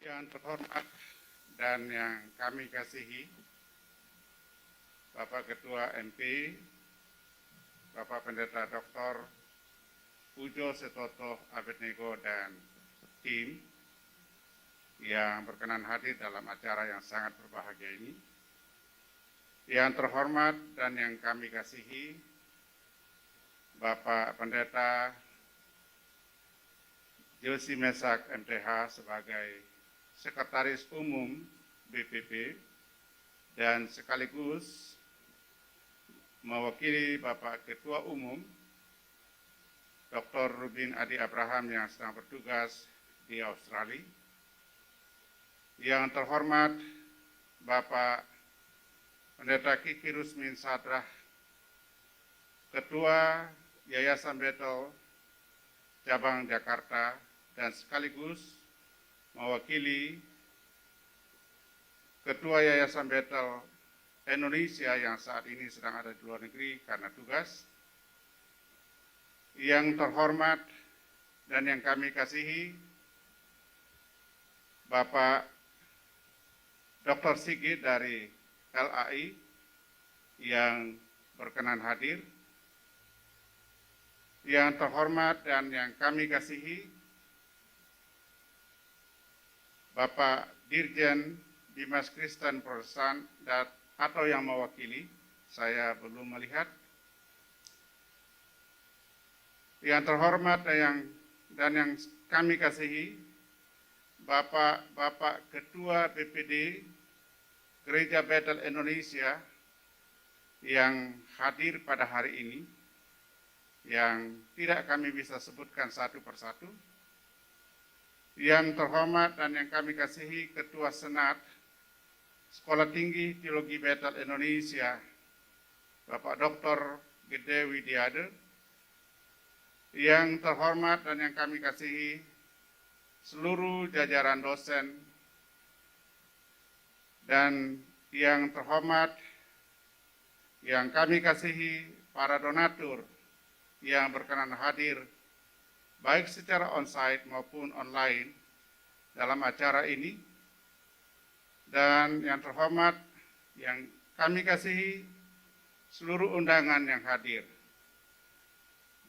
Yang terhormat dan yang kami kasihi, Bapak Ketua MP, Bapak Pendeta Dr. Pujo Setoto Abednego dan tim yang berkenan hadir dalam acara yang sangat berbahagia ini. Yang terhormat dan yang kami kasihi, Bapak Pendeta Josi Mesak MTH sebagai Sekretaris Umum BPP dan sekaligus mewakili Bapak Ketua Umum Dr. Rubin Adi Abraham yang sedang bertugas di Australia. Yang terhormat Bapak Pendeta Kiki Rusmin Sadrah, Ketua Yayasan Bethel Cabang Jakarta dan sekaligus mewakili Ketua Yayasan Bethel Indonesia yang saat ini sedang ada di luar negeri karena tugas. Yang terhormat dan yang kami kasihi, Bapak Dr. Sigit dari LAI yang berkenan hadir. Yang terhormat dan yang kami kasihi, Bapak Dirjen Dimas Kristen Protestan atau yang mewakili, saya belum melihat. Yang terhormat dan yang kami kasihi, Bapak Ketua BPD Gereja Bethel Indonesia yang hadir pada hari ini, yang tidak kami bisa sebutkan satu persatu. Yang terhormat dan yang kami kasihi, Ketua Senat Sekolah Tinggi Teologi Bethel Indonesia, Bapak Dr. Gede Widiade. Yang terhormat dan yang kami kasihi, seluruh jajaran dosen, dan yang terhormat, yang kami kasihi, para donatur yang berkenan hadir, baik secara onsite maupun online dalam acara ini. Dan yang terhormat, yang kami kasihi, seluruh undangan yang hadir.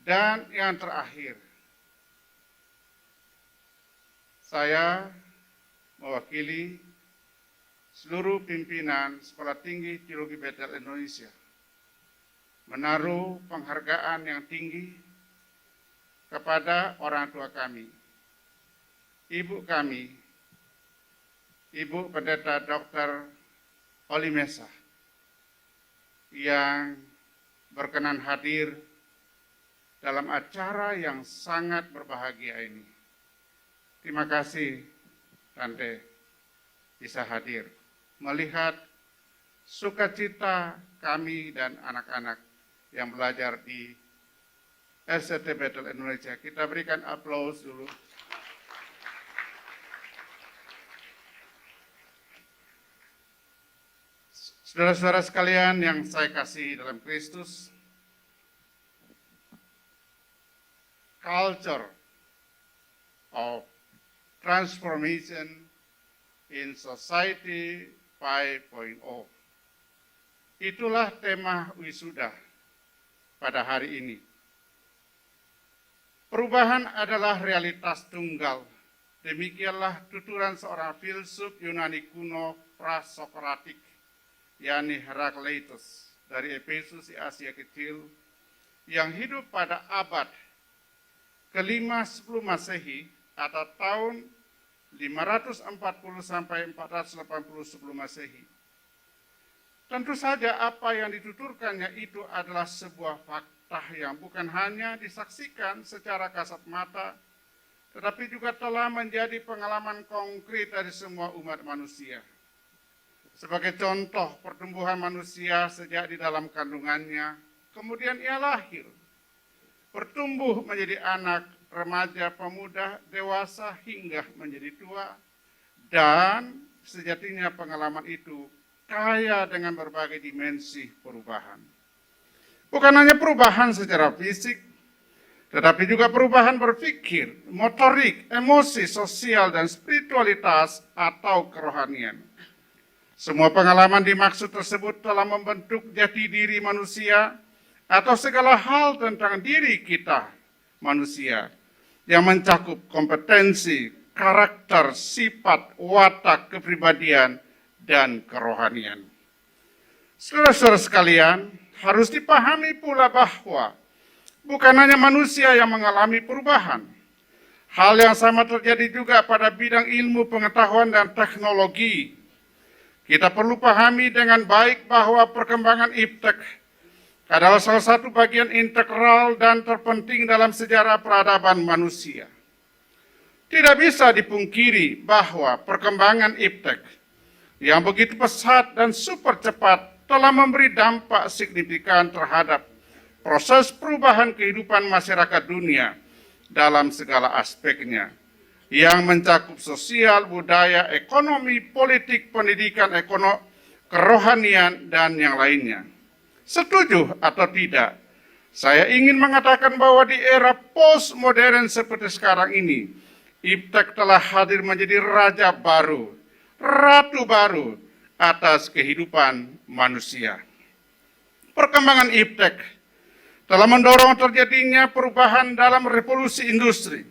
Dan yang terakhir, saya mewakili seluruh pimpinan Sekolah Tinggi Teologi Bethel Indonesia menaruh penghargaan yang tinggi kepada orang tua kami, ibu kami, Ibu Pendeta Dr. Oli Mesa, yang berkenan hadir dalam acara yang sangat berbahagia ini. Terima kasih, Tante, bisa hadir melihat sukacita kami dan anak-anak yang belajar di SCT Bethel Indonesia. Kita berikan aplaus dulu. Saudara-saudara sekalian yang saya kasih dalam Kristus, culture of transformation in society 5.0. Itulah tema wisuda pada hari ini. Perubahan adalah realitas tunggal. Demikianlah tuturan seorang filsuf Yunani kuno prasokratik, yakni Herakleitos dari Efesus di Asia Kecil, yang hidup pada abad ke-5 sebelum Masehi atau tahun 540 sampai 480 sebelum Masehi. Tentu saja apa yang dituturkannya itu adalah sebuah fakta yang bukan hanya disaksikan secara kasat mata, tetapi juga telah menjadi pengalaman konkret dari semua umat manusia. Sebagai contoh pertumbuhan manusia sejak di dalam kandungannya, kemudian ia lahir, bertumbuh menjadi anak, remaja, pemuda, dewasa, hingga menjadi tua, dan sejatinya pengalaman itu kaya dengan berbagai dimensi perubahan. Bukan hanya perubahan secara fisik, tetapi juga perubahan berpikir, motorik, emosi, sosial, dan spiritualitas atau kerohanian. Semua pengalaman dimaksud tersebut telah membentuk jati diri manusia atau segala hal tentang diri kita manusia yang mencakup kompetensi, karakter, sifat, watak, kepribadian, dan kerohanian. Saudara-saudara sekalian, harus dipahami pula bahwa bukan hanya manusia yang mengalami perubahan. Hal yang sama terjadi juga pada bidang ilmu pengetahuan dan teknologi. Kita perlu pahami dengan baik bahwa perkembangan iptek adalah salah satu bagian integral dan terpenting dalam sejarah peradaban manusia. Tidak bisa dipungkiri bahwa perkembangan iptek yang begitu pesat dan super cepat telah memberi dampak signifikan terhadap proses perubahan kehidupan masyarakat dunia dalam segala aspeknya, yang mencakup sosial, budaya, ekonomi, politik, pendidikan, kerohanian, dan yang lainnya. Setuju atau tidak, saya ingin mengatakan bahwa di era postmodern seperti sekarang ini, iptek telah hadir menjadi raja baru, ratu baru atas kehidupan manusia. Perkembangan iptek telah mendorong terjadinya perubahan dalam revolusi industri.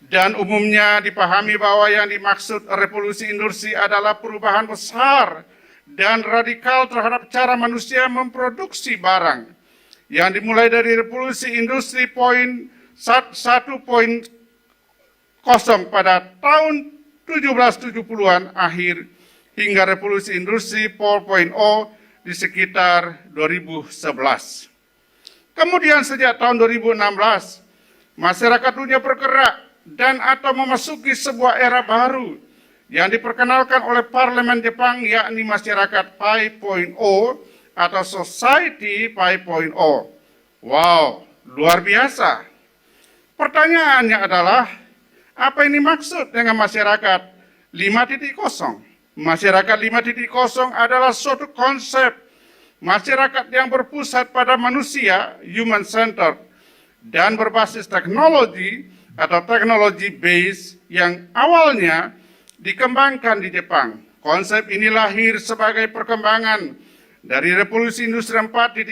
Dan umumnya dipahami bahwa yang dimaksud revolusi industri adalah perubahan besar dan radikal terhadap cara manusia memproduksi barang. Yang dimulai dari revolusi industri 1.0 pada tahun 1770-an akhir hingga revolusi industri 4.0 di sekitar 2011. Kemudian sejak tahun 2016, masyarakat dunia bergerak dan atau memasuki sebuah era baru yang diperkenalkan oleh Parlemen Jepang, yakni masyarakat 5.0 atau Society 5.0. Wow, luar biasa. Pertanyaannya adalah, apa ini maksud dengan masyarakat 5.0? Masyarakat 5.0 adalah suatu konsep masyarakat yang berpusat pada manusia, human centered, dan berbasis teknologi atau teknologi base yang awalnya dikembangkan di Jepang. Konsep ini lahir sebagai perkembangan dari revolusi industri 4.0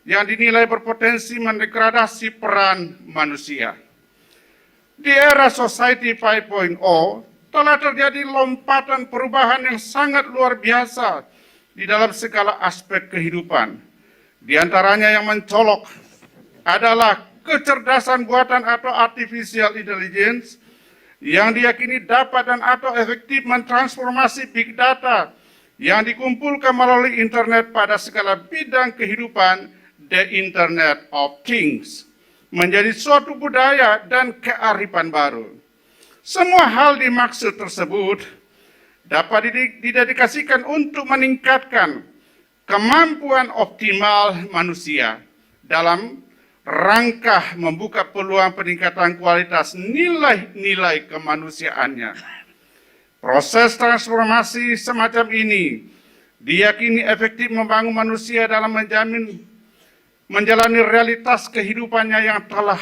yang dinilai berpotensi mendegradasi peran manusia. Di era Society 5.0 telah terjadi lompatan perubahan yang sangat luar biasa di dalam segala aspek kehidupan. Di antaranya yang mencolok adalah kecerdasan buatan atau artificial intelligence yang diyakini dapat dan atau efektif mentransformasi big data yang dikumpulkan melalui internet pada segala bidang kehidupan, the Internet of Things, menjadi suatu budaya dan kearifan baru. Semua hal dimaksud tersebut dapat didedikasikan untuk meningkatkan kemampuan optimal manusia dalam rangka membuka peluang peningkatan kualitas nilai-nilai kemanusiaannya. Proses transformasi semacam ini diyakini efektif membangun manusia dalam menjalani realitas kehidupannya yang telah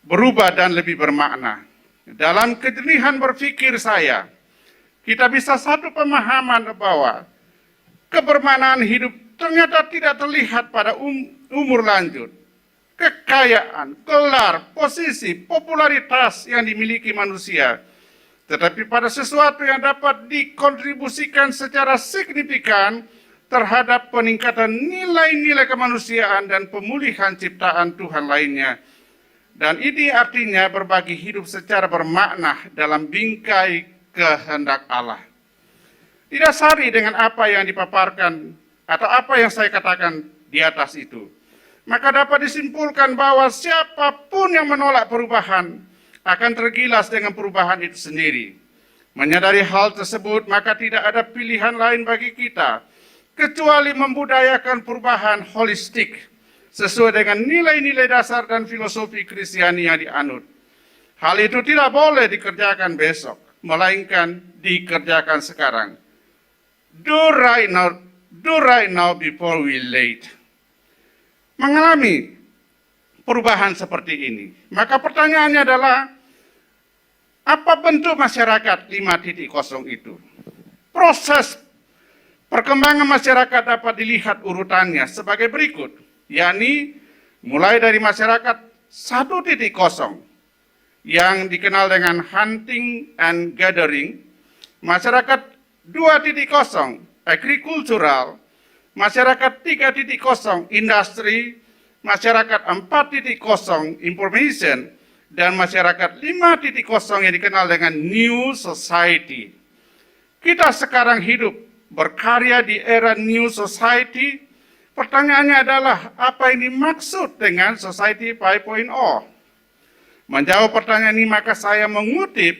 berubah dan lebih bermakna. Dalam kejelihan berpikir saya, kita bisa satu pemahaman bahwa kebermaknaan hidup ternyata tidak terlihat pada umur lanjut, kekayaan, gelar, posisi, popularitas yang dimiliki manusia, tetapi pada sesuatu yang dapat dikontribusikan secara signifikan terhadap peningkatan nilai-nilai kemanusiaan dan pemulihan ciptaan Tuhan lainnya. Dan ini artinya berbagi hidup secara bermakna dalam bingkai kehendak Allah. Didasari dengan apa yang dipaparkan atau apa yang saya katakan di atas itu, maka dapat disimpulkan bahwa siapapun yang menolak perubahan akan tergilas dengan perubahan itu sendiri. Menyadari hal tersebut, maka tidak ada pilihan lain bagi kita kecuali membudayakan perubahan holistik sesuai dengan nilai-nilai dasar dan filosofi Kristiani yang dianut. Hal itu tidak boleh dikerjakan besok, melainkan dikerjakan sekarang. Do right now before we late. Mengalami perubahan seperti ini. Maka pertanyaannya adalah, apa bentuk masyarakat 5.0 itu? Proses perkembangan masyarakat dapat dilihat urutannya sebagai berikut, yakni mulai dari masyarakat 1.0 yang dikenal dengan hunting and gathering, masyarakat 2.0 agricultural, masyarakat 3.0 industri, masyarakat 4.0 information, dan masyarakat 5.0 yang dikenal dengan new society. Kita sekarang hidup berkarya di era new society. Pertanyaannya adalah, apa yang dimaksud dengan society 5.0? Menjawab pertanyaan ini, maka saya mengutip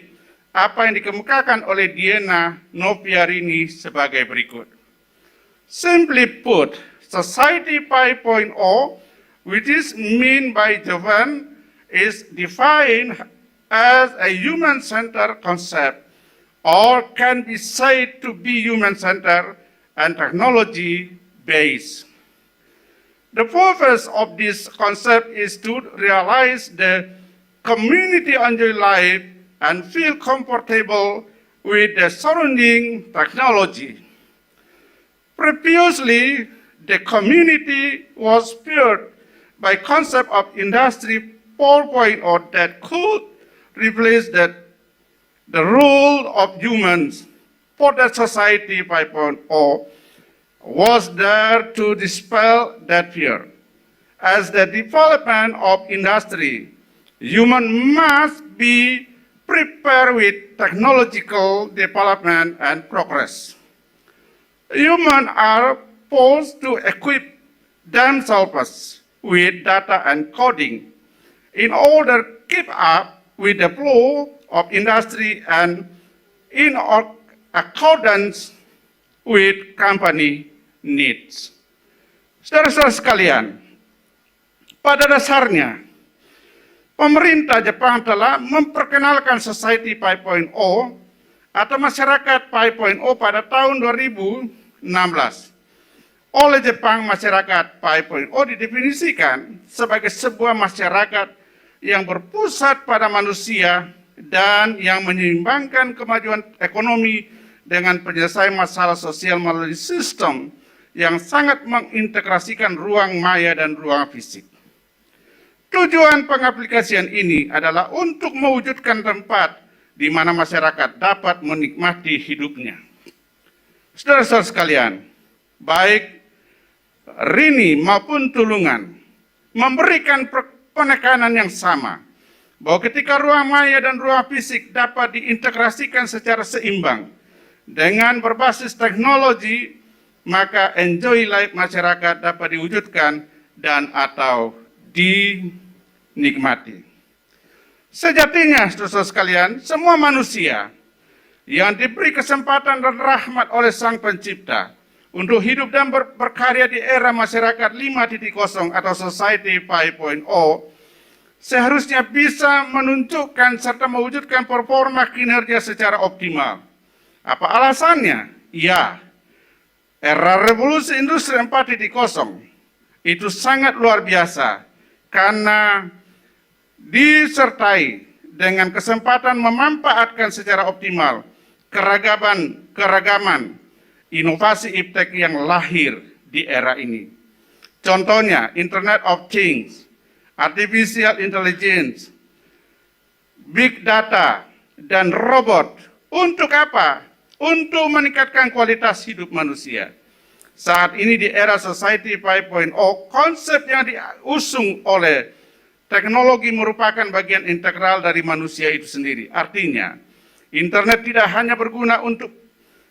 apa yang dikemukakan oleh Diana Noviarini sebagai berikut. Simply put, society 5.0, which is meant by Jovan, is defined as a human-centered concept, or can be said to be human-centered and technology-based. The purpose of this concept is to realize the community enjoy life and feel comfortable with the surrounding technology. Previously, the community was fueled by concept of Industry 4.0 that could replace the role of humans. For the society 5.0 was there to dispel that fear. As the development of industry, human must be prepared with technological development and progress. Humans are forced to equip themselves with data and coding in order to keep up with the flow of industry and in accordance with company needs. Saudara-saudara sekalian, pada dasarnya pemerintah Jepang telah memperkenalkan Society 5.0 atau masyarakat 5.0 pada tahun 2016. Oleh Jepang, masyarakat 5.0 didefinisikan sebagai sebuah masyarakat yang berpusat pada manusia dan yang menyeimbangkan kemajuan ekonomi dengan penyelesaian masalah sosial melalui sistem yang sangat mengintegrasikan ruang maya dan ruang fisik. Tujuan pengaplikasian ini adalah untuk mewujudkan tempat di mana masyarakat dapat menikmati hidupnya. Saudara-saudara sekalian, baik Rini maupun Tulungan memberikan penekanan yang sama, bahwa ketika ruang maya dan ruang fisik dapat diintegrasikan secara seimbang dengan berbasis teknologi, maka enjoy life masyarakat dapat diwujudkan dan atau dinikmati. Sejatinya, saudara sekalian, semua manusia yang diberi kesempatan dan rahmat oleh Sang Pencipta untuk hidup dan berkarya di era masyarakat 5.0 atau Society 5.0, seharusnya bisa menunjukkan serta mewujudkan performa kinerja secara optimal. Apa alasannya? Ya, era revolusi industri 4.0 itu sangat luar biasa karena disertai dengan kesempatan memanfaatkan secara optimal keragaman inovasi iptek yang lahir di era ini. Contohnya Internet of Things, Artificial Intelligence, Big Data, dan robot. Untuk apa? Untuk meningkatkan kualitas hidup manusia. Saat ini di era Society 5.0, konsep yang diusung oleh teknologi merupakan bagian integral dari manusia itu sendiri. Artinya, internet tidak hanya berguna untuk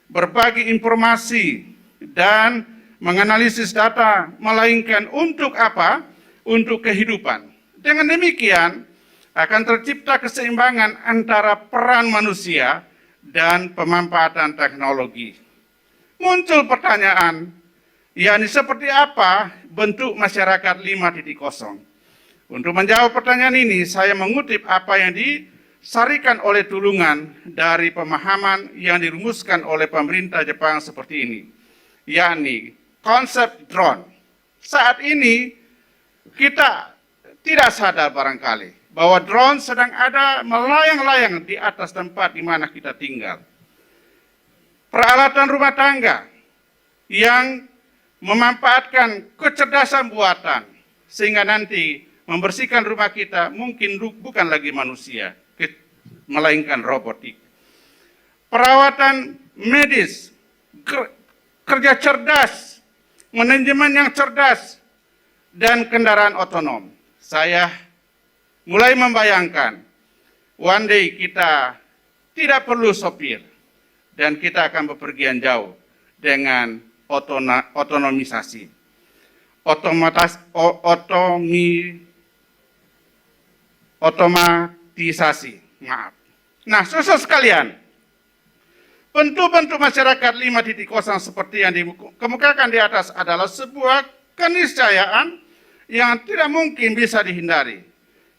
berbagi informasi dan menganalisis data, melainkan untuk apa? Untuk kehidupan. Dengan demikian, akan tercipta keseimbangan antara peran manusia dan pemanfaatan teknologi. Muncul pertanyaan, yakni seperti apa bentuk masyarakat 5.0? Untuk menjawab pertanyaan ini, saya mengutip apa yang disarikan oleh Tulungan dari pemahaman yang dirumuskan oleh pemerintah Jepang seperti ini, yakni konsep drone. Saat ini kita tidak sadar barangkali bahwa drone sedang ada melayang-layang di atas tempat di mana kita tinggal. Peralatan rumah tangga yang memanfaatkan kecerdasan buatan sehingga nanti membersihkan rumah kita mungkin bukan lagi manusia, melainkan robotik. Perawatan medis, kerja cerdas, manajemen yang cerdas, dan kendaraan otonom. Saya mulai membayangkan one day kita tidak perlu sopir dan kita akan bepergian jauh dengan otonomisasi. Otomatisasi. Maaf. Nah, saudara sekalian, bentuk-bentuk masyarakat 5.0 seperti yang dikemukakan di atas adalah sebuah keniscayaan yang tidak mungkin bisa dihindari.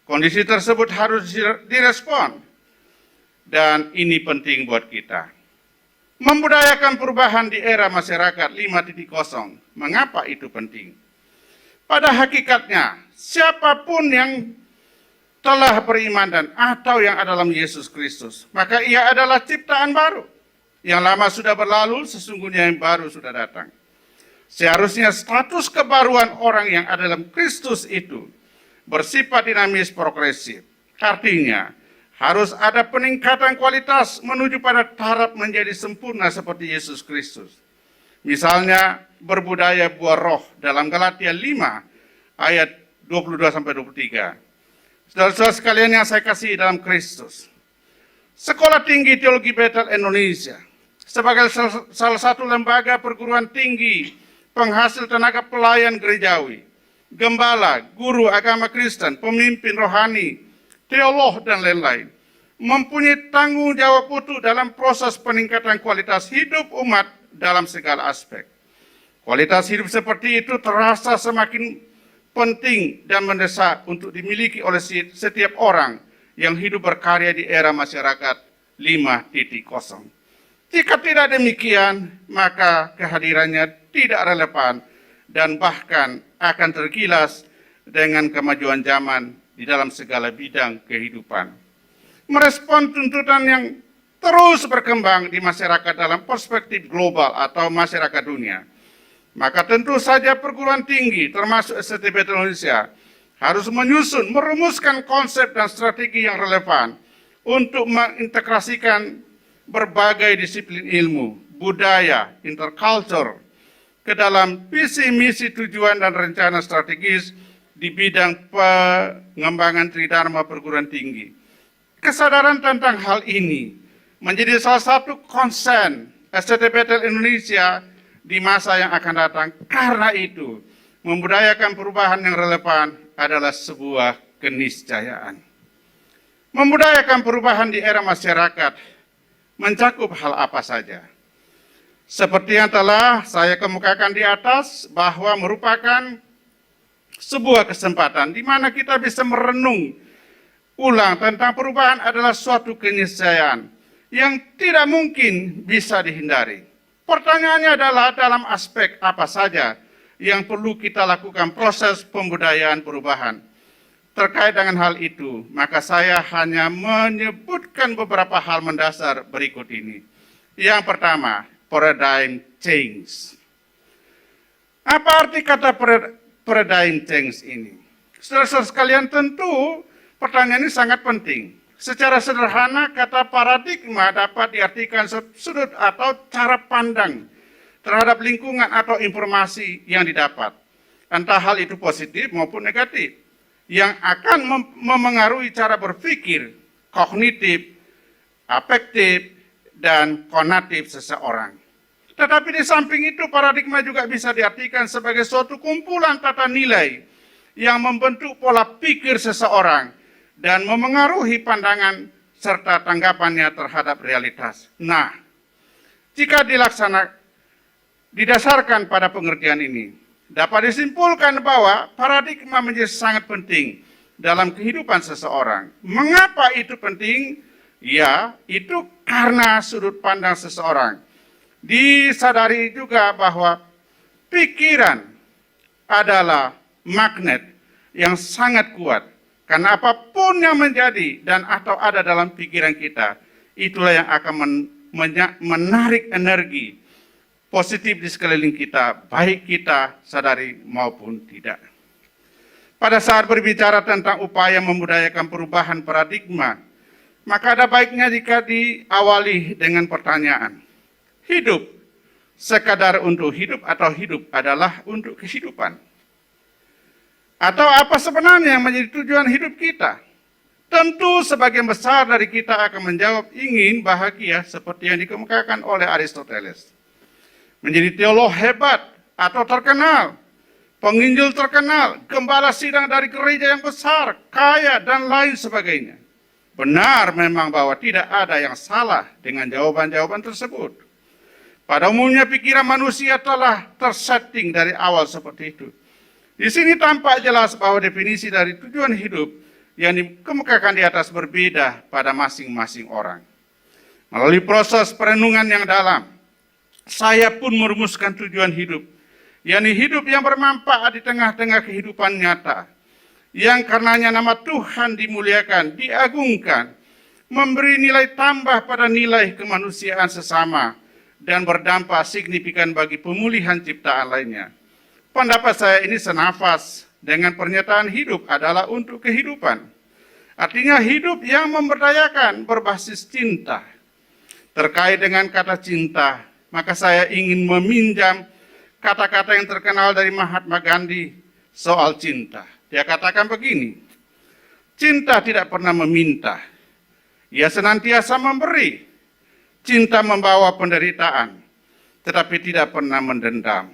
Kondisi tersebut harus direspon. Dan ini penting buat kita. Membudayakan perubahan di era masyarakat 5.0. Mengapa itu penting? Pada hakikatnya, siapapun yang telah beriman dan atau yang ada dalam Yesus Kristus, maka ia adalah ciptaan baru. Yang lama sudah berlalu, sesungguhnya yang baru sudah datang. Seharusnya status kebaruan orang yang ada dalam Kristus itu bersifat dinamis progresif. Artinya, harus ada peningkatan kualitas menuju pada taraf menjadi sempurna seperti Yesus Kristus. Misalnya, berbudaya buah roh dalam Galatia 5 ayat 22-23. Saudara-saudara sekalian yang saya kasih dalam Kristus, Sekolah Tinggi Teologi Bethel Indonesia sebagai salah satu lembaga perguruan tinggi penghasil tenaga pelayan gerejawi, gembala, guru agama Kristen, pemimpin rohani, teolog, dan lain-lain, mempunyai tanggung jawab utuh dalam proses peningkatan kualitas hidup umat dalam segala aspek. Kualitas hidup seperti itu terasa semakin penting dan mendesak untuk dimiliki oleh setiap orang yang hidup berkarya di era masyarakat 5.0. Jika tidak demikian, maka kehadirannya tidak relevan dan bahkan akan tergilas dengan kemajuan zaman di dalam segala bidang kehidupan. Merespon tuntutan yang terus berkembang di masyarakat dalam perspektif global atau masyarakat dunia, maka tentu saja perguruan tinggi termasuk STT Bethel Indonesia harus merumuskan konsep dan strategi yang relevan untuk mengintegrasikan berbagai disiplin ilmu, budaya, interculture ke dalam visi misi tujuan dan rencana strategis di bidang pengembangan tridharma perguruan tinggi. Kesadaran tentang hal ini menjadi salah satu concern STT Bethel Indonesia di masa yang akan datang. Karena itu, membudayakan perubahan yang relevan adalah sebuah keniscayaan. Membudayakan perubahan di era masyarakat mencakup hal apa saja. Seperti yang telah saya kemukakan di atas, bahwa merupakan sebuah kesempatan di mana kita bisa merenung ulang tentang perubahan adalah suatu keniscayaan yang tidak mungkin bisa dihindari. Pertanyaannya adalah dalam aspek apa saja yang perlu kita lakukan proses pembudayaan perubahan. Terkait dengan hal itu, maka saya hanya menyebutkan beberapa hal mendasar berikut ini. Yang pertama, paradigm change. Apa arti kata paradigm change ini? Saudara-saudara sekalian, tentu pertanyaan ini sangat penting. Secara sederhana, kata paradigma dapat diartikan sudut atau cara pandang terhadap lingkungan atau informasi yang didapat. Entah hal itu positif maupun negatif, yang akan memengaruhi cara berpikir, kognitif, afektif, dan konatif seseorang. Tetapi di samping itu, paradigma juga bisa diartikan sebagai suatu kumpulan tata nilai yang membentuk pola pikir seseorang dan memengaruhi pandangan serta tanggapannya terhadap realitas. Nah, jika didasarkan pada pengertian ini, dapat disimpulkan bahwa paradigma menjadi sangat penting dalam kehidupan seseorang. Mengapa itu penting? Ya, itu karena sudut pandang seseorang. Disadari juga bahwa pikiran adalah magnet yang sangat kuat. Karena apapun yang menjadi dan atau ada dalam pikiran kita, itulah yang akan menarik energi positif di sekeliling kita, baik kita sadari maupun tidak. Pada saat berbicara tentang upaya membudayakan perubahan paradigma, maka ada baiknya jika diawali dengan pertanyaan. Hidup sekadar untuk hidup atau hidup adalah untuk kehidupan? Atau apa sebenarnya yang menjadi tujuan hidup kita? Tentu sebagian besar dari kita akan menjawab ingin bahagia seperti yang dikemukakan oleh Aristoteles. Menjadi teolog hebat atau terkenal, penginjil terkenal, gembala sidang dari gereja yang besar, kaya, dan lain sebagainya. Benar memang bahwa tidak ada yang salah dengan jawaban-jawaban tersebut. Pada umumnya pikiran manusia telah tersetting dari awal seperti itu. Di sini tampak jelas bahwa definisi dari tujuan hidup yang dikemukakan di atas berbeda pada masing-masing orang. Melalui proses perenungan yang dalam, saya pun merumuskan tujuan hidup, yakni hidup yang bermanfaat di tengah-tengah kehidupan nyata, yang karenanya nama Tuhan dimuliakan, diagungkan, memberi nilai tambah pada nilai kemanusiaan sesama, dan berdampak signifikan bagi pemulihan ciptaan lainnya. Pendapat saya ini senafas dengan pernyataan hidup adalah untuk kehidupan. Artinya hidup yang memberdayakan berbasis cinta. Terkait dengan kata cinta, maka saya ingin meminjam kata-kata yang terkenal dari Mahatma Gandhi soal cinta. Dia katakan begini, cinta tidak pernah meminta, ia senantiasa memberi. Cinta membawa penderitaan, tetapi tidak pernah mendendam,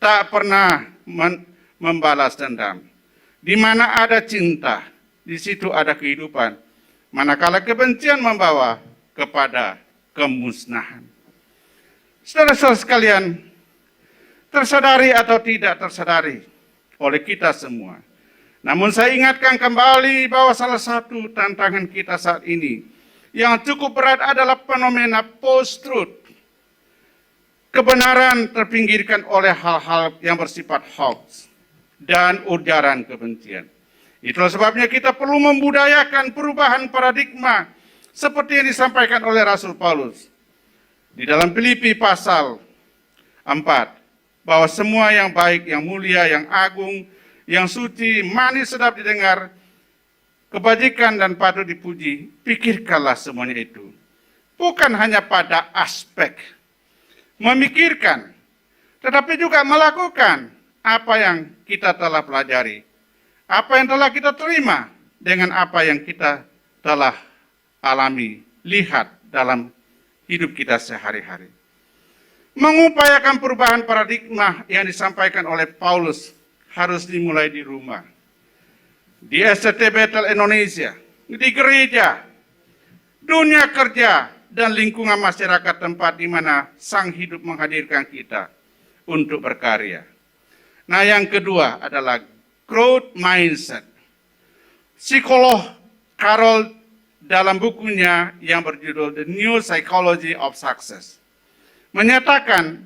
tak pernah membalas dendam. Di mana ada cinta, di situ ada kehidupan. Manakala kebencian membawa kepada kemusnahan. Saudara-saudara sekalian, tersadari atau tidak tersadari oleh kita semua. Namun saya ingatkan kembali bahwa salah satu tantangan kita saat ini yang cukup berat adalah fenomena post-truth. Kebenaran terpinggirkan oleh hal-hal yang bersifat hoax dan ujaran kebencian. Itulah sebabnya kita perlu membudayakan perubahan paradigma seperti yang disampaikan oleh Rasul Paulus di dalam Filipi pasal 4, bahwa semua yang baik, yang mulia, yang agung, yang suci, manis, sedap didengar, kebajikan dan patut dipuji, pikirkanlah semuanya itu. Bukan hanya pada aspek memikirkan, tetapi juga melakukan apa yang kita telah pelajari, apa yang telah kita terima dengan apa yang kita telah alami, lihat dalam hidup kita sehari-hari. Mengupayakan perubahan paradigma yang disampaikan oleh Paulus harus dimulai di rumah, di SCT Bethel Indonesia, di gereja, dunia kerja, dan lingkungan masyarakat tempat di mana sang hidup menghadirkan kita untuk berkarya. Nah, yang kedua adalah growth mindset. Psikolog Carol dalam bukunya yang berjudul The New Psychology of Success menyatakan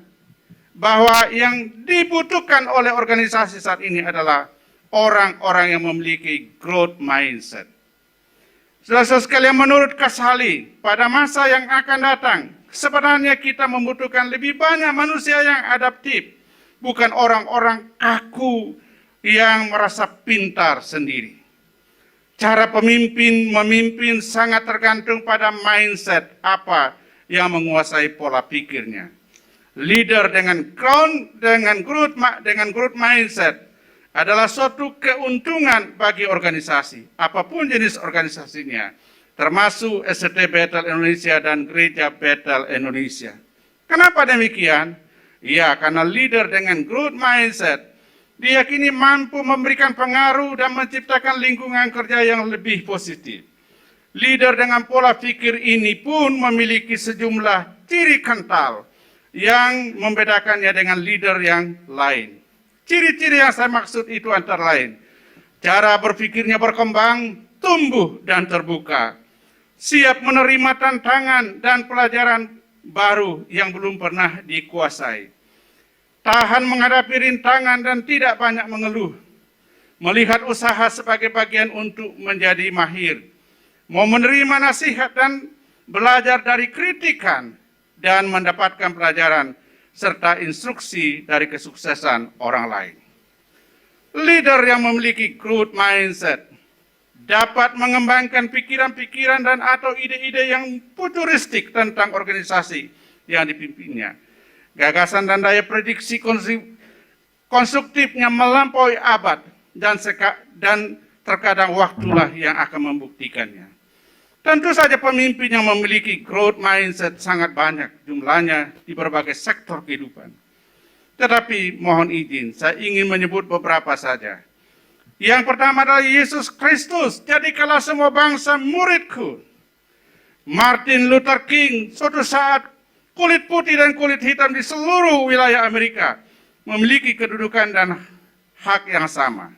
bahwa yang dibutuhkan oleh organisasi saat ini adalah orang-orang yang memiliki growth mindset. Saudara-saudara sekalian, menurut Kashali, pada masa yang akan datang, sebenarnya kita membutuhkan lebih banyak manusia yang adaptif, bukan orang-orang kaku yang merasa pintar sendiri. Cara pemimpin memimpin sangat tergantung pada mindset apa yang menguasai pola pikirnya. Leader dengan growth mindset adalah suatu keuntungan bagi organisasi, apapun jenis organisasinya, termasuk SCT Bethel Indonesia dan Gereja Bethel Indonesia. Kenapa demikian? Ya, karena leader dengan growth mindset diyakini mampu memberikan pengaruh dan menciptakan lingkungan kerja yang lebih positif. Leader dengan pola pikir ini pun memiliki sejumlah ciri kental yang membedakannya dengan leader yang lain. Ciri-ciri yang saya maksud itu antara lain, cara berpikirnya berkembang, tumbuh, dan terbuka. Siap menerima tantangan dan pelajaran baru yang belum pernah dikuasai. Tahan menghadapi rintangan dan tidak banyak mengeluh. melihat usaha sebagai bagian untuk menjadi mahir, mau menerima nasihat dan belajar dari kritikan, dan mendapatkan pelajaran serta instruksi dari kesuksesan orang lain. Leader yang memiliki growth mindset dapat mengembangkan pikiran-pikiran dan atau ide-ide yang futuristik tentang organisasi yang dipimpinnya. Gagasan dan daya prediksi konstruktifnya melampaui abad dan terkadang waktulah yang akan membuktikannya. Tentu saja pemimpin yang memiliki growth mindset sangat banyak jumlahnya di berbagai sektor kehidupan. Tetapi mohon izin, saya ingin menyebut beberapa saja. Yang pertama adalah Yesus Kristus, jadikanlah semua bangsa muridku. Martin Luther King, suatu saat kulit putih dan kulit hitam di seluruh wilayah Amerika memiliki kedudukan dan hak yang sama,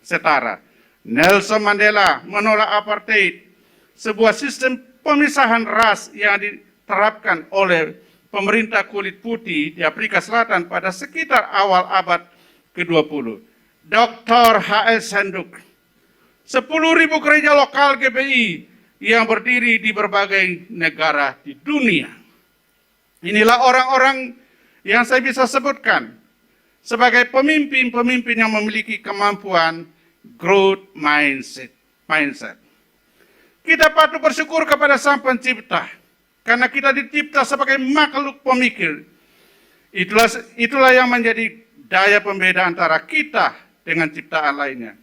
setara. Nelson Mandela menolak apartheid, sebuah sistem pemisahan ras yang diterapkan oleh pemerintah kulit putih di Afrika Selatan pada sekitar awal abad ke-20. Dr. H.S. Henduk, 10.000 gereja lokal GBI yang berdiri di berbagai negara di dunia. Inilah orang-orang yang saya bisa sebutkan sebagai pemimpin-pemimpin yang memiliki kemampuan growth mindset. Kita patut bersyukur kepada Sang Pencipta, karena kita dicipta sebagai makhluk pemikir. Itulah yang menjadi daya pembeda antara kita dengan ciptaan lainnya.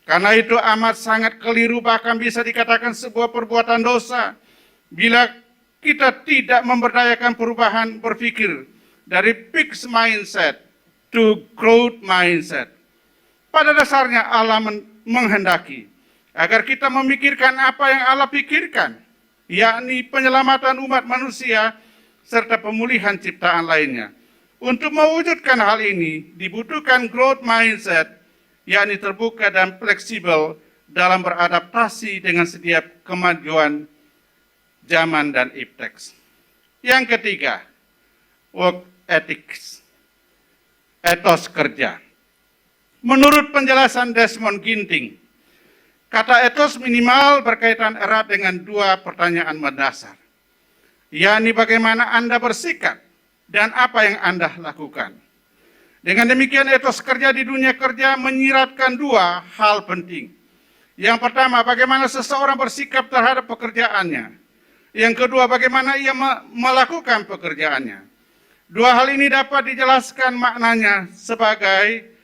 Karena itu amat sangat keliru, bahkan bisa dikatakan sebuah perbuatan dosa, bila kita tidak memberdayakan perubahan berpikir dari fixed mindset to growth mindset. Pada dasarnya Allah menghendaki agar kita memikirkan apa yang Allah pikirkan, yakni penyelamatan umat manusia serta pemulihan ciptaan lainnya. Untuk mewujudkan hal ini dibutuhkan growth mindset, yakni terbuka dan fleksibel dalam beradaptasi dengan setiap kemajuan zaman dan ipteks. Yang ketiga, work ethics, etos kerja. Menurut penjelasan Desmond Ginting, kata etos minimal berkaitan erat dengan dua pertanyaan mendasar, yakni bagaimana Anda bersikap dan apa yang Anda lakukan. Dengan demikian etos kerja di dunia kerja menyiratkan dua hal penting. Yang pertama, bagaimana seseorang bersikap terhadap pekerjaannya. Yang kedua, bagaimana ia melakukan pekerjaannya. Dua hal ini dapat dijelaskan maknanya sebagai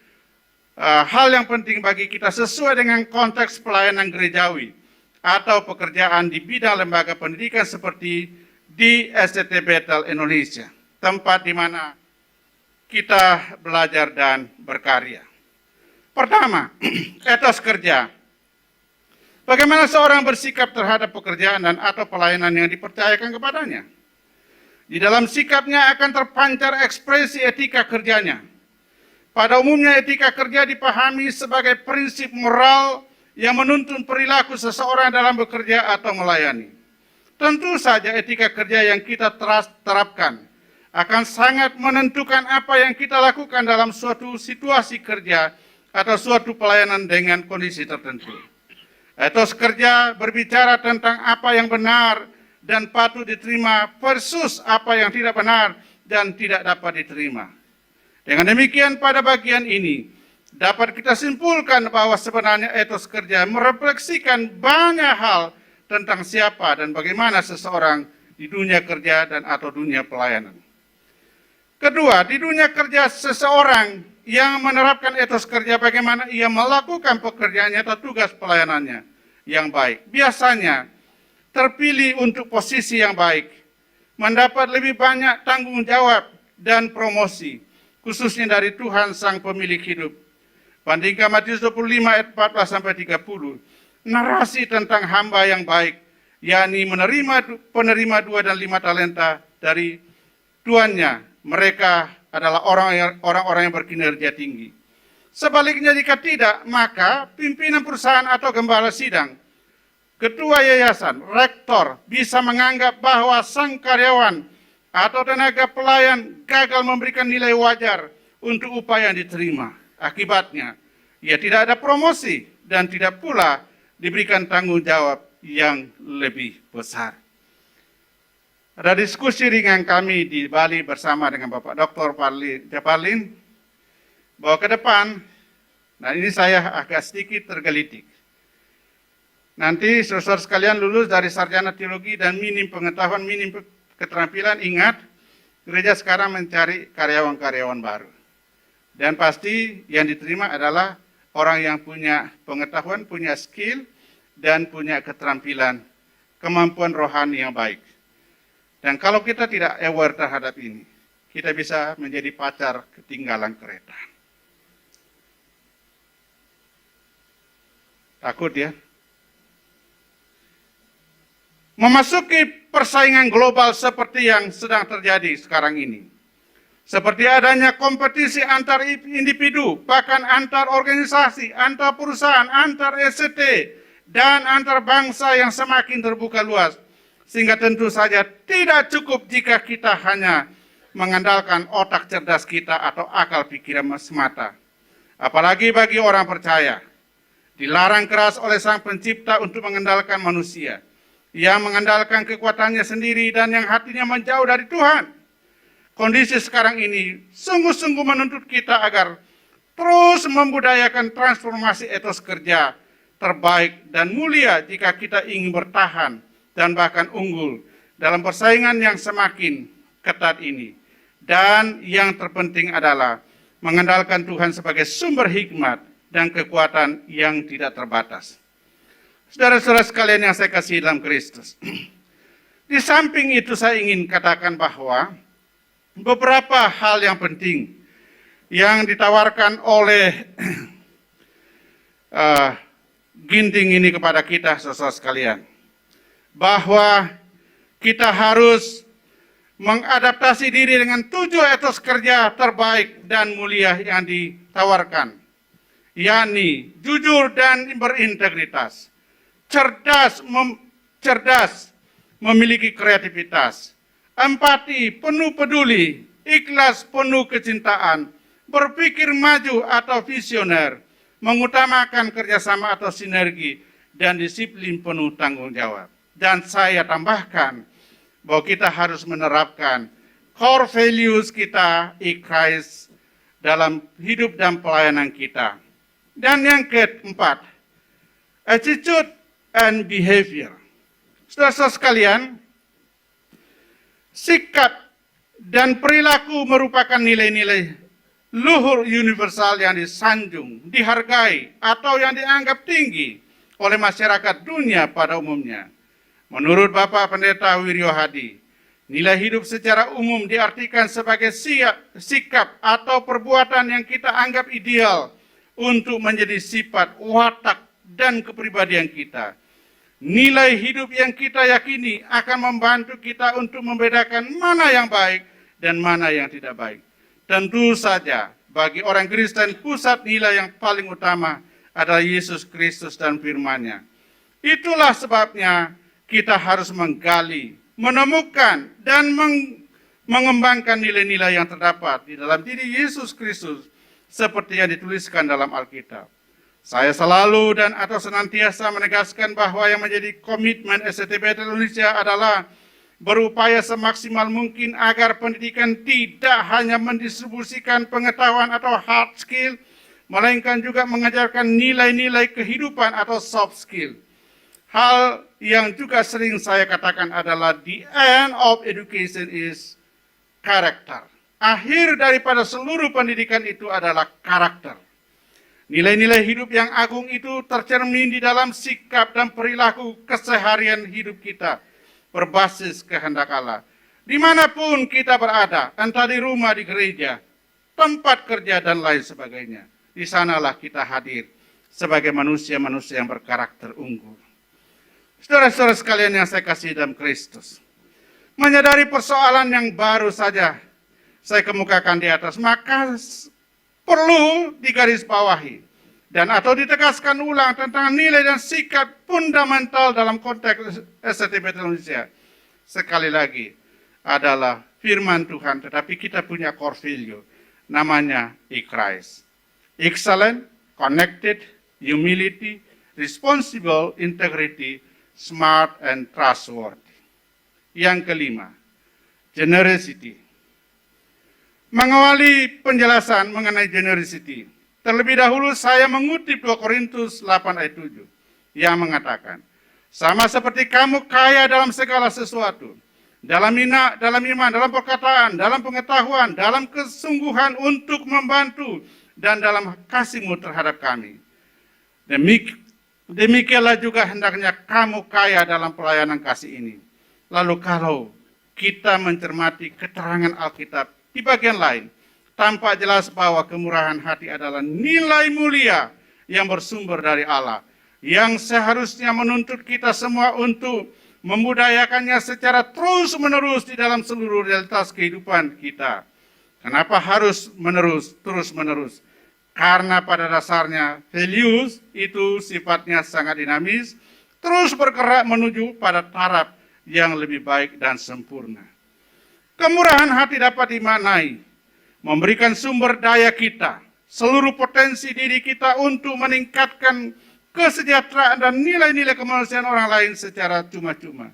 hal yang penting bagi kita sesuai dengan konteks pelayanan gerejawi atau pekerjaan di bidang lembaga pendidikan seperti di STT Bethel Indonesia, tempat di mana kita belajar dan berkarya. Pertama, etos kerja. Bagaimana seorang bersikap terhadap pekerjaan dan atau pelayanan yang dipercayakan kepadanya. Di dalam sikapnya akan terpancar ekspresi etika kerjanya. Pada umumnya etika kerja dipahami sebagai prinsip moral yang menuntun perilaku seseorang dalam bekerja atau melayani. Tentu saja etika kerja yang kita terapkan akan sangat menentukan apa yang kita lakukan dalam suatu situasi kerja atau suatu pelayanan dengan kondisi tertentu. Etos kerja berbicara tentang apa yang benar dan patut diterima versus apa yang tidak benar dan tidak dapat diterima. Dengan demikian pada bagian ini dapat kita simpulkan bahwa sebenarnya etos kerja merefleksikan banyak hal tentang siapa dan bagaimana seseorang di dunia kerja dan atau dunia pelayanan. Kedua, di dunia kerja seseorang yang menerapkan etos kerja bagaimana ia melakukan pekerjaannya atau tugas pelayanannya yang baik. Biasanya terpilih untuk posisi yang baik, mendapat lebih banyak tanggung jawab dan promosi, khususnya dari Tuhan Sang Pemilik Hidup. Bandingkan Matius 25 ayat 14-30, narasi tentang hamba yang baik, yakni penerima 2 dan 5 talenta dari tuannya. Mereka adalah orang-orang yang berkinerja tinggi. Sebaliknya jika tidak, maka pimpinan perusahaan atau gembala sidang, ketua yayasan, rektor bisa menganggap bahwa sang karyawan atau tenaga pelayan gagal memberikan nilai wajar untuk upaya yang diterima. Akibatnya, ia tidak ada promosi dan tidak pula diberikan tanggung jawab yang lebih besar. Ada diskusi ringan kami di Bali bersama dengan Bapak Dr. Japarlin bahwa ke depan, nah ini saya agak sedikit tergelitik. Nanti saudara sekalian lulus dari sarjana teologi dan minim pengetahuan, minim keterampilan, ingat, gereja sekarang mencari karyawan-karyawan baru. Dan pasti yang diterima adalah orang yang punya pengetahuan, punya skill, dan punya keterampilan, kemampuan rohani yang baik. Dan kalau kita tidak aware terhadap ini, kita bisa menjadi pacar ketinggalan kereta. Takut ya? Memasuki persaingan global seperti yang sedang terjadi sekarang ini. Seperti adanya kompetisi antar individu, bahkan antar organisasi, antar perusahaan, antar ECT, dan antar bangsa yang semakin terbuka luas. Sehingga tentu saja tidak cukup jika kita hanya mengandalkan otak cerdas kita atau akal pikiran semata. Apalagi bagi orang percaya, dilarang keras oleh Sang Pencipta untuk mengandalkan manusia, yang mengandalkan kekuatannya sendiri dan yang hatinya menjauh dari Tuhan. Kondisi sekarang ini sungguh-sungguh menuntut kita agar terus membudayakan transformasi etos kerja terbaik dan mulia jika kita ingin bertahan dan bahkan unggul dalam persaingan yang semakin ketat ini. Dan yang terpenting adalah mengandalkan Tuhan sebagai sumber hikmat dan kekuatan yang tidak terbatas. Saudara-saudara sekalian yang saya kasih dalam Kristus. Di samping itu saya ingin katakan bahwa beberapa hal yang penting yang ditawarkan oleh Ginting ini kepada kita saudara sekalian. Bahwa kita harus mengadaptasi diri dengan 7 etos kerja terbaik dan mulia yang ditawarkan. Yakni jujur dan berintegritas, cerdas, memiliki kreativitas, empati, penuh peduli, ikhlas, penuh kecintaan, berpikir maju atau visioner, mengutamakan kerjasama atau sinergi, dan disiplin penuh tanggung jawab. Dan saya tambahkan bahwa kita harus menerapkan core values kita Christ dalam hidup dan pelayanan kita. Dan yang keempat, attitude and behavior. Saudara-saudara sekalian, sikap dan perilaku merupakan nilai-nilai luhur universal yang disanjung, dihargai, atau yang dianggap tinggi oleh masyarakat dunia pada umumnya. Menurut Bapak Pendeta Wiryo Hadi, nilai hidup secara umum diartikan sebagai sikap atau perbuatan yang kita anggap ideal untuk menjadi sifat, watak, dan kepribadian kita. Nilai hidup yang kita yakini akan membantu kita untuk membedakan mana yang baik dan mana yang tidak baik. Tentu saja, bagi orang Kristen, pusat nilai yang paling utama adalah Yesus Kristus dan firman-Nya. Itulah sebabnya kita harus menggali, menemukan, dan mengembangkan nilai-nilai yang terdapat di dalam diri Yesus Kristus seperti yang dituliskan dalam Alkitab. Saya selalu dan atau senantiasa menegaskan bahwa yang menjadi komitmen SCTP Indonesia adalah berupaya semaksimal mungkin agar pendidikan tidak hanya mendistribusikan pengetahuan atau hard skill, melainkan juga mengajarkan nilai-nilai kehidupan atau soft skill. Hal yang juga sering saya katakan adalah the end of education is character. Akhir daripada seluruh pendidikan itu adalah karakter. Nilai-nilai hidup yang agung itu tercermin di dalam sikap dan perilaku keseharian hidup kita berbasis kehendak Allah. Dimanapun kita berada, entah di rumah, di gereja, tempat kerja, dan lain sebagainya. Di sanalah kita hadir sebagai manusia-manusia yang berkarakter unggul. Saudara-saudara sekalian yang saya kasih dalam Kristus, menyadari persoalan yang baru saja saya kemukakan di atas, maka perlu digarisbawahi dan atau ditegaskan ulang tentang nilai dan sikap fundamental dalam konteks SCTP Indonesia. Sekali lagi, adalah firman Tuhan, tetapi kita punya core value, namanya Christ. Excellent, connected, humility, responsible, integrity, smart, and trustworthy. Yang kelima, generosity. Mengawali penjelasan mengenai generosity, terlebih dahulu saya mengutip 2 Korintus 8 ayat 7 yang mengatakan, sama seperti kamu kaya dalam segala sesuatu, dalam iman, dalam perkataan, dalam pengetahuan, dalam kesungguhan untuk membantu, dan dalam kasihmu terhadap kami. Demikianlah juga hendaknya kamu kaya dalam pelayanan kasih ini. Lalu kalau kita mencermati keterangan Alkitab di bagian lain, tampak jelas bahwa kemurahan hati adalah nilai mulia yang bersumber dari Allah, yang seharusnya menuntut kita semua untuk membudayakannya secara terus-menerus di dalam seluruh realitas kehidupan kita. Kenapa harus terus-menerus? Karena pada dasarnya values itu sifatnya sangat dinamis, terus bergerak menuju pada taraf yang lebih baik dan sempurna. Kemurahan hati dapat dimaknai memberikan sumber daya kita, seluruh potensi diri kita untuk meningkatkan kesejahteraan dan nilai-nilai kemanusiaan orang lain secara cuma-cuma.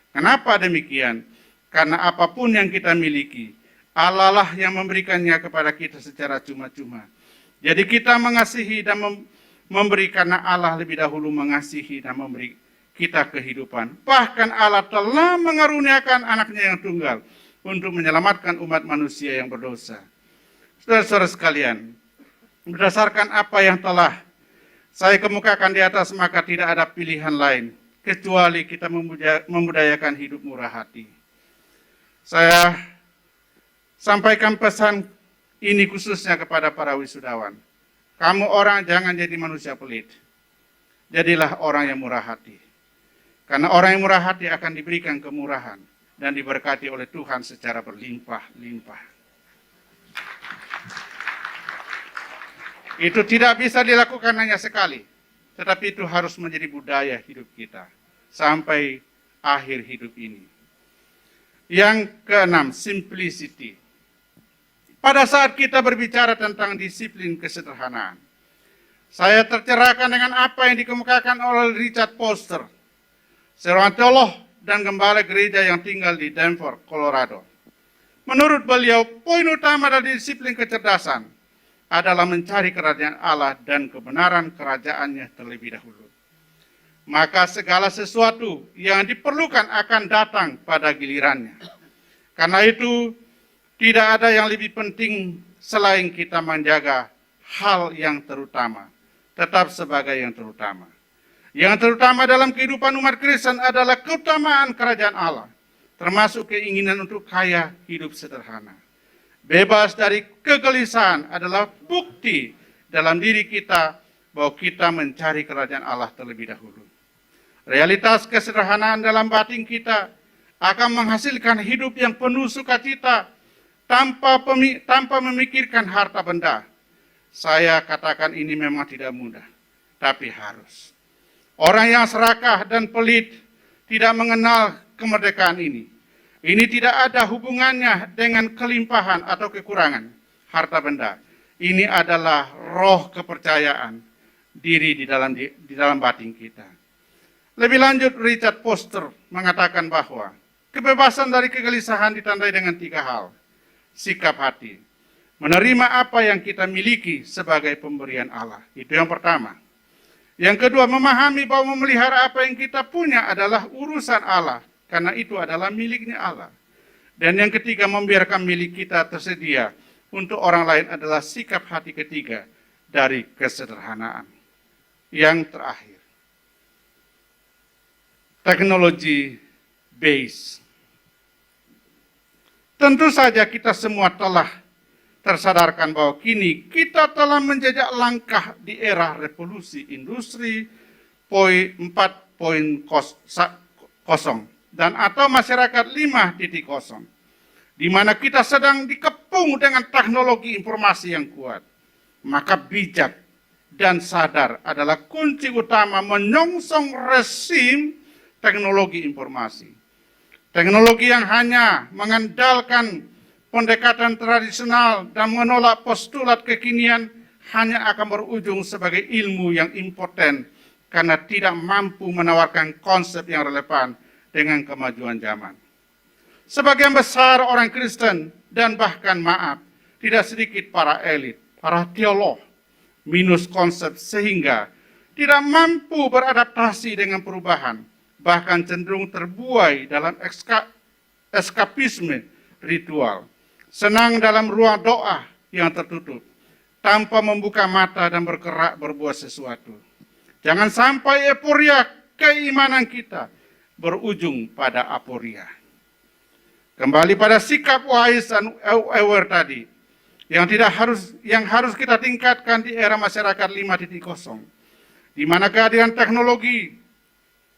Kenapa demikian? Karena apapun yang kita miliki, Allah lah yang memberikannya kepada kita secara cuma-cuma. Jadi kita mengasihi dan memberi karena Allah lebih dahulu mengasihi dan memberi kita kehidupan. Bahkan Allah telah mengaruniakan anaknya yang tunggal untuk menyelamatkan umat manusia yang berdosa. Saudara-saudara sekalian, berdasarkan apa yang telah saya kemukakan di atas, maka tidak ada pilihan lain kecuali kita membudayakan hidup murah hati. Saya sampaikan pesan ini khususnya kepada para wisudawan. Kamu orang jangan jadi manusia pelit. Jadilah orang yang murah hati. Karena orang yang murah hati akan diberikan kemurahan dan diberkati oleh Tuhan secara berlimpah-limpah. Itu tidak bisa dilakukan hanya sekali, tetapi itu harus menjadi budaya hidup kita sampai akhir hidup ini. Yang keenam, simplicity. Pada saat kita berbicara tentang disiplin kesederhanaan, saya tercerahkan dengan apa yang dikemukakan oleh Richard Foster, seorang teolog dan gembala gereja yang tinggal di Denver, Colorado. Menurut beliau, poin utama dari disiplin kecerdasan adalah mencari kerajaan Allah dan kebenaran kerajaannya terlebih dahulu. Maka segala sesuatu yang diperlukan akan datang pada gilirannya. Karena itu, tidak ada yang lebih penting selain kita menjaga hal yang terutama, tetap sebagai yang terutama. Yang terutama dalam kehidupan umat Kristen adalah keutamaan kerajaan Allah, termasuk keinginan untuk kaya hidup sederhana. Bebas dari kegelisahan adalah bukti dalam diri kita bahwa kita mencari kerajaan Allah terlebih dahulu. Realitas kesederhanaan dalam batin kita akan menghasilkan hidup yang penuh sukacita tanpa memikirkan harta benda. Saya katakan ini memang tidak mudah, tapi harus. Orang yang serakah dan pelit tidak mengenal kemerdekaan ini. Ini tidak ada hubungannya dengan kelimpahan atau kekurangan harta benda. Ini adalah roh kepercayaan diri di dalam batin kita. Lebih lanjut, Richard Foster mengatakan bahwa kebebasan dari kegelisahan ditandai dengan 3 hal. Sikap hati, menerima apa yang kita miliki sebagai pemberian Allah. Itu yang pertama. Yang kedua, memahami bahwa memelihara apa yang kita punya adalah urusan Allah, karena itu adalah miliknya Allah. Dan yang ketiga, membiarkan milik kita tersedia untuk orang lain adalah sikap hati ketiga dari kesederhanaan. Yang terakhir, teknologi base. Tentu saja kita semua telah tersadarkan bahwa kini kita telah menjejak langkah di era revolusi industri 4.0 dan atau masyarakat 5.0, di mana kita sedang dikepung dengan teknologi informasi yang kuat. Maka bijak dan sadar adalah kunci utama menyongsong rezim teknologi informasi. Teknologi yang hanya mengandalkan pendekatan tradisional dan menolak postulat kekinian hanya akan berujung sebagai ilmu yang impoten karena tidak mampu menawarkan konsep yang relevan dengan kemajuan zaman. Sebagian besar orang Kristen dan bahkan tidak sedikit para elit, para teolog, minus konsep sehingga tidak mampu beradaptasi dengan perubahan, bahkan cenderung terbuai dalam eskapisme ritual, senang dalam ruang doa yang tertutup, tanpa membuka mata dan bergerak berbuat sesuatu. Jangan sampai euforia keimanan kita berujung pada aporia. Kembali pada sikap wise dan aware tadi, yang harus kita tingkatkan di era masyarakat 5.0, di mana kehadiran teknologi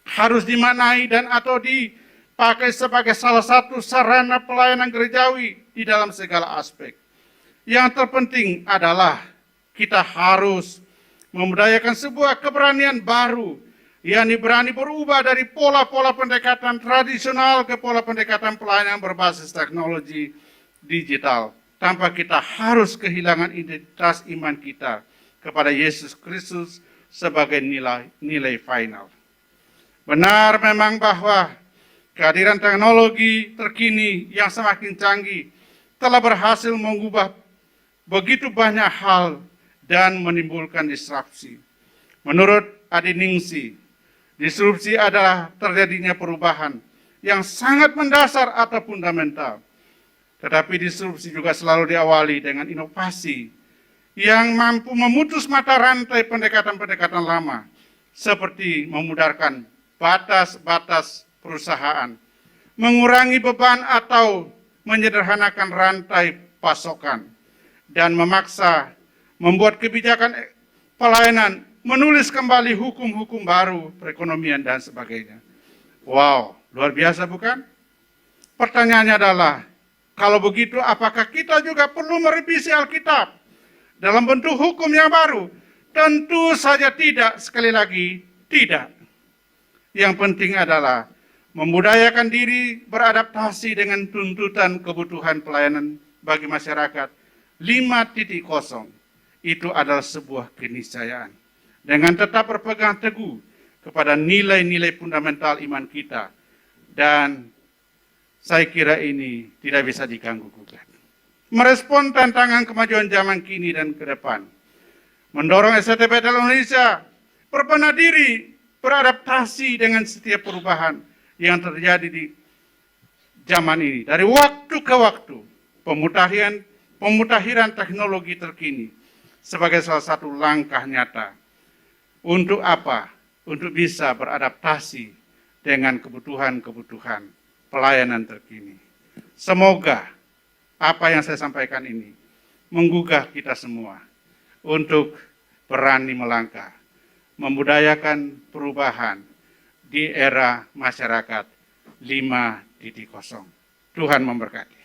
harus dimaknai dan atau dipakai sebagai salah satu sarana pelayanan gerejawi di dalam segala aspek. Yang terpenting adalah kita harus membudayakan sebuah keberanian baru, yakni berani berubah dari pola-pola pendekatan tradisional ke pola pendekatan pelayanan berbasis teknologi digital, tanpa kita harus kehilangan identitas iman kita kepada Yesus Kristus sebagai nilai final. Benar memang bahwa kehadiran teknologi terkini yang semakin canggih telah berhasil mengubah begitu banyak hal dan menimbulkan disrupsi. Menurut Adi Ningsi, disrupsi adalah terjadinya perubahan yang sangat mendasar atau fundamental. Tetapi disrupsi juga selalu diawali dengan inovasi yang mampu memutus mata rantai pendekatan-pendekatan lama, seperti memudarkan batas-batas perusahaan, mengurangi beban atau menyederhanakan rantai pasokan, dan memaksa membuat kebijakan pelayanan, menulis kembali hukum-hukum baru, perekonomian, dan sebagainya. Wow, luar biasa bukan? Pertanyaannya adalah, kalau begitu apakah kita juga perlu merevisi Alkitab dalam bentuk hukum yang baru? Tentu saja tidak, sekali lagi, tidak. Yang penting adalah membudayakan diri beradaptasi dengan tuntutan kebutuhan pelayanan bagi masyarakat 5.0. Itu adalah sebuah keniscayaan. Dengan tetap berpegang teguh kepada nilai-nilai fundamental iman kita. Dan saya kira ini tidak bisa diganggu-gugat. Merespon tantangan kemajuan zaman kini dan ke depan. Mendorong STPTL Indonesia berbenah diri, beradaptasi dengan setiap perubahan yang terjadi di zaman ini. Dari waktu ke waktu, pemutahiran teknologi terkini sebagai salah satu langkah nyata. Untuk apa? Untuk bisa beradaptasi dengan kebutuhan-kebutuhan pelayanan terkini. Semoga apa yang saya sampaikan ini menggugah kita semua untuk berani melangkah, membudayakan perubahan di era masyarakat 5.0. Tuhan memberkati.